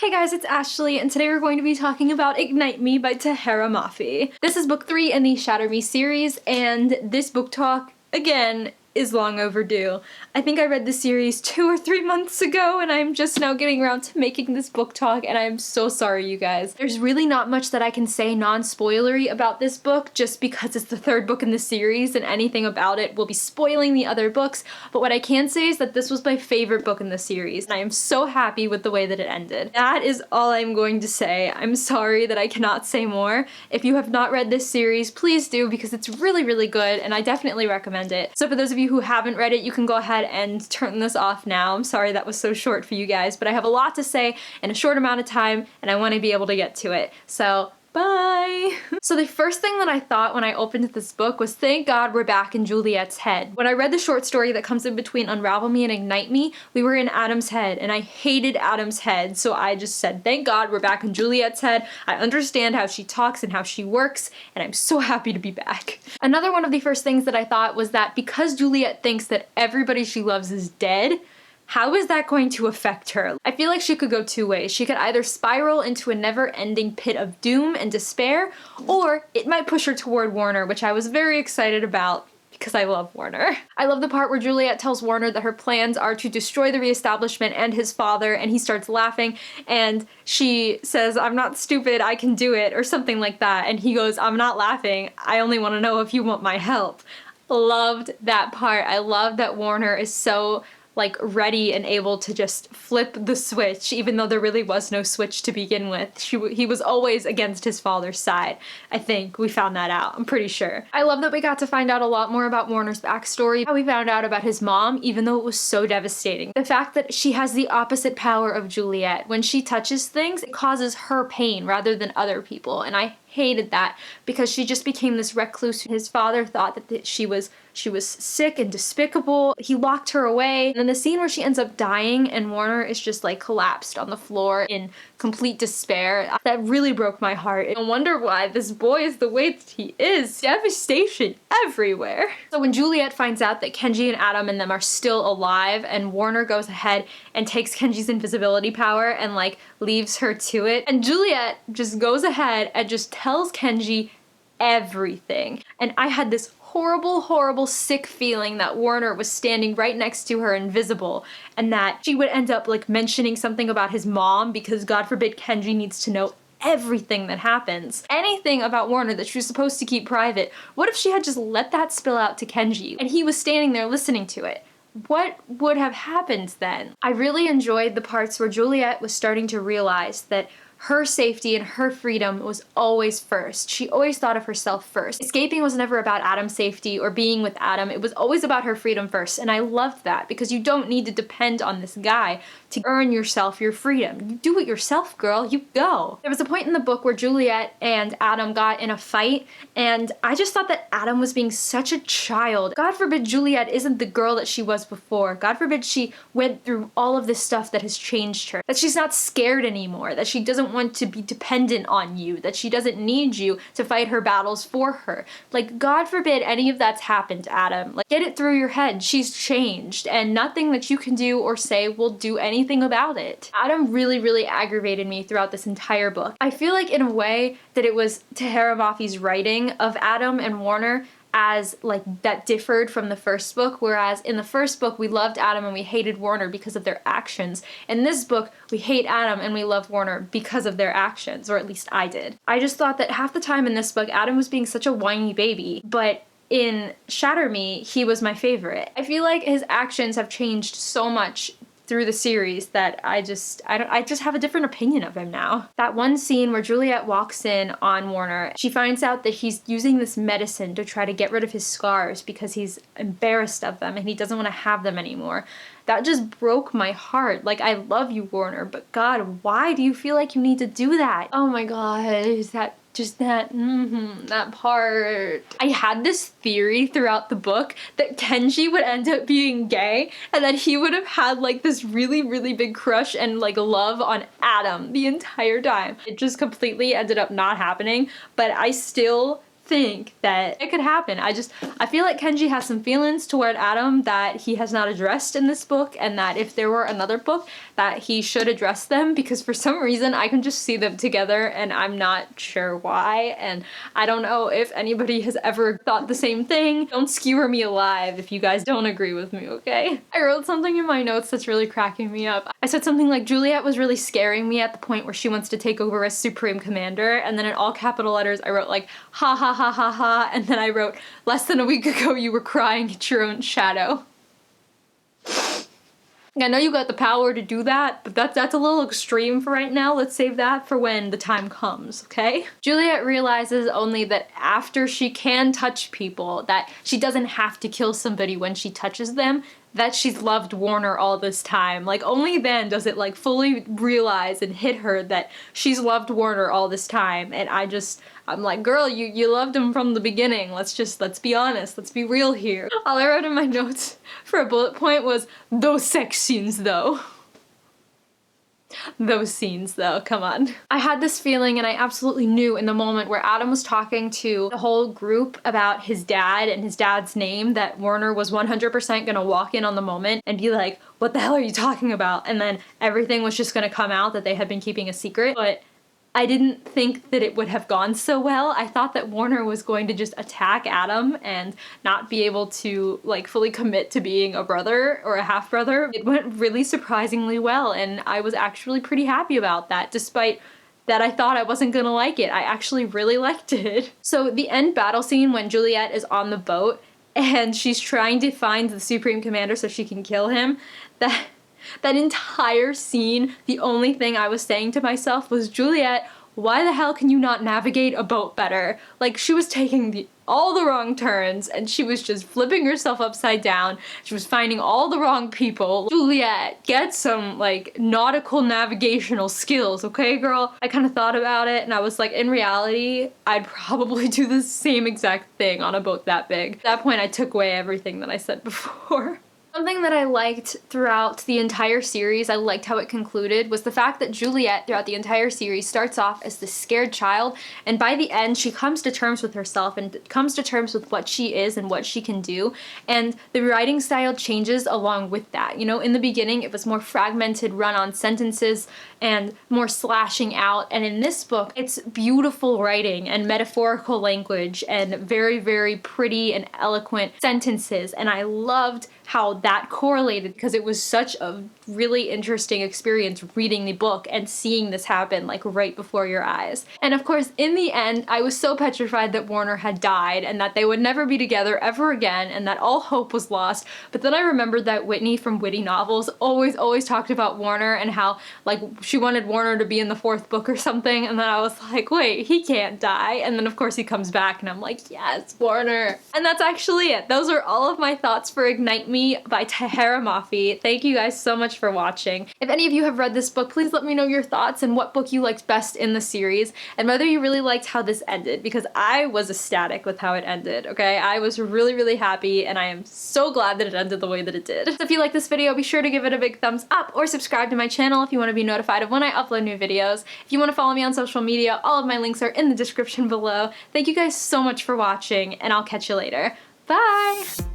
Hey guys, it's Ashley, and today we're going to be talking about Ignite Me by Tahereh Mafi. This is book 3 in the Shatter Me series, and this book talk, again, is long overdue. I think I read the series 2 or 3 months ago, and I'm just now getting around to making this book talk, and I'm so sorry, you guys. There's really not much that I can say non-spoilery about this book, just because it's the 3rd book in the series, and anything about it will be spoiling the other books, but what I can say is that this was my favorite book in the series, and I am so happy with the way that it ended. That is all I'm going to say. I'm sorry that I cannot say more. If you have not read this series, please do, because it's really, really good, and I definitely recommend it. So for those of you who haven't read it, you can go ahead and turn this off now. I'm sorry that was so short for you guys, but I have a lot to say in a short amount of time, and I want to be able to get to it. So, bye! So the first thing that I thought when I opened this book was, thank God we're back in Juliet's head. When I read the short story that comes in between Unravel Me and Ignite Me, we were in Adam's head, and I hated Adam's head, so I just said, thank God we're back in Juliet's head. I understand how she talks and how she works, and I'm so happy to be back. Another one of the first things that I thought was that because Juliet thinks that everybody she loves is dead, how is that going to affect her? I feel like she could go 2 ways. She could either spiral into a never-ending pit of doom and despair, or it might push her toward Warner, which I was very excited about because I love Warner. I love the part where Juliet tells Warner that her plans are to destroy the reestablishment and his father, and he starts laughing, and she says, "I'm not stupid, I can do it," or something like that, and he goes, "I'm not laughing, I only want to know if you want my help." Loved that part. I love that Warner is so ready and able to just flip the switch, even though there really was no switch to begin with. He was always against his father's side. I think we found that out. I'm pretty sure. I love that we got to find out a lot more about Warner's backstory, how we found out about his mom, even though it was so devastating. The fact that she has the opposite power of Juliet. When she touches things, it causes her pain rather than other people, and I hated that because she just became this recluse. His father thought that she was sick and despicable. He locked her away. And then the scene where she ends up dying and Warner is just collapsed on the floor in complete despair, that really broke my heart. No wonder why this boy is the way that he is. Devastation everywhere. So when Juliet finds out that Kenji and Adam and them are still alive, and Warner goes ahead and takes Kenji's invisibility power and leaves her to it, and Juliet just goes ahead and just tells Kenji everything. And I had this horrible, horrible, sick feeling that Warner was standing right next to her invisible, and that she would end up mentioning something about his mom, because God forbid Kenji needs to know everything that happens. Anything about Warner that she was supposed to keep private. What if she had just let that spill out to Kenji and he was standing there listening to it? What would have happened then? I really enjoyed the parts where Juliet was starting to realize that her safety and her freedom was always first. She always thought of herself first. Escaping was never about Adam's safety or being with Adam. It was always about her freedom first, and I loved that, because you don't need to depend on this guy to earn yourself your freedom. You do it yourself, girl. You go. There was a point in the book where Juliet and Adam got in a fight, and I just thought that Adam was being such a child. God forbid Juliet isn't the girl that she was before. God forbid she went through all of this stuff that has changed her. That she's not scared anymore. That she doesn't want to be dependent on you, that she doesn't need you to fight her battles for her. God forbid any of that's happened to Adam. Get it through your head. She's changed, and nothing that you can do or say will do anything about it. Adam really, really aggravated me throughout this entire book. I feel like in a way that it was Tahereh Mafi's writing of Adam and Warner as that differed from the first book, whereas in the first book we loved Adam and we hated Warner because of their actions. In this book we hate Adam and we love Warner because of their actions, or at least I did. I just thought that half the time in this book Adam was being such a whiny baby, but in Shatter Me he was my favorite. I feel like his actions have changed so much through the series that I just have a different opinion of him now. That one scene where Juliet walks in on Warner, she finds out that he's using this medicine to try to get rid of his scars because he's embarrassed of them and he doesn't want to have them anymore. That just broke my heart. I love you, Warner, but God, why do you feel like you need to do that? Oh my God, that part. I had this theory throughout the book that Kenji would end up being gay and that he would have had this really, really big crush and love on Adam the entire time. It just completely ended up not happening, but I still think that it could happen. I feel like Kenji has some feelings toward Adam that he has not addressed in this book, and that if there were another book that he should address them, because for some reason I can just see them together and I'm not sure why, and I don't know if anybody has ever thought the same thing. Don't skewer me alive if you guys don't agree with me, okay? I wrote something in my notes that's really cracking me up. I said something like, Juliet was really scaring me at the point where she wants to take over as Supreme Commander, and then in all capital letters I wrote like, ha ha ha ha ha, and then I wrote, less than a week ago you were crying at your own shadow. I know you got the power to do that, but that's a little extreme for right now. Let's save that for when the time comes, okay? Juliet realizes only that after she can touch people, that she doesn't have to kill somebody when she touches them, that she's loved Warner all this time. Like, only then does it like fully realize and hit her that she's loved Warner all this time. And I'm like, girl, you loved him from the beginning. Let's be honest, let's be real here. All I wrote in my notes for a bullet point was, those sex scenes though. Those scenes though, come on. I had this feeling, and I absolutely knew in the moment where Adam was talking to the whole group about his dad and his dad's name, that Warner was 100% gonna walk in on the moment and be like, what the hell are you talking about? And then everything was just gonna come out that they had been keeping a secret. But I didn't think that it would have gone so well. I thought that Warner was going to just attack Adam and not be able to like fully commit to being a brother or a half-brother. It went really surprisingly well, and I was actually pretty happy about that, despite that I thought I wasn't gonna like it. I actually really liked it. So the end battle scene when Juliet is on the boat and she's trying to find the Supreme Commander so she can kill him, that entire scene, the only thing I was saying to myself was, Juliet, why the hell can you not navigate a boat better? Like, she was taking all the wrong turns, and she was just flipping herself upside down. She was finding all the wrong people. Juliet, get some, like, nautical navigational skills, okay, girl? I kind of thought about it, and I was like, in reality, I'd probably do the same exact thing on a boat that big. At that point, I took away everything that I said before. Something that I liked throughout the entire series, I liked how it concluded, was the fact that Juliet throughout the entire series starts off as this scared child, and by the end she comes to terms with herself and comes to terms with what she is and what she can do, and the writing style changes along with that. You know, in the beginning it was more fragmented run-on sentences and more slashing out, and in this book it's beautiful writing and metaphorical language and very, very pretty and eloquent sentences, and I loved how that correlated because it was such a really interesting experience reading the book and seeing this happen like right before your eyes. And of course, in the end, I was so petrified that Warner had died and that they would never be together ever again and that all hope was lost. But then I remembered that Whitney from Witty Novels always talked about Warner and how like she wanted Warner to be in the 4th book or something, and then I was like, wait, he can't die. And then of course he comes back and I'm like, yes, Warner. And that's actually it. Those are all of my thoughts for Ignite Me by Tahereh Mafi. Thank you guys so much for watching. If any of you have read this book, please let me know your thoughts and what book you liked best in the series and whether you really liked how this ended, because I was ecstatic with how it ended, okay? I was really, really happy and I am so glad that it ended the way that it did. So if you like this video, be sure to give it a big thumbs up or subscribe to my channel if you want to be notified of when I upload new videos. If you want to follow me on social media, all of my links are in the description below. Thank you guys so much for watching and I'll catch you later. Bye!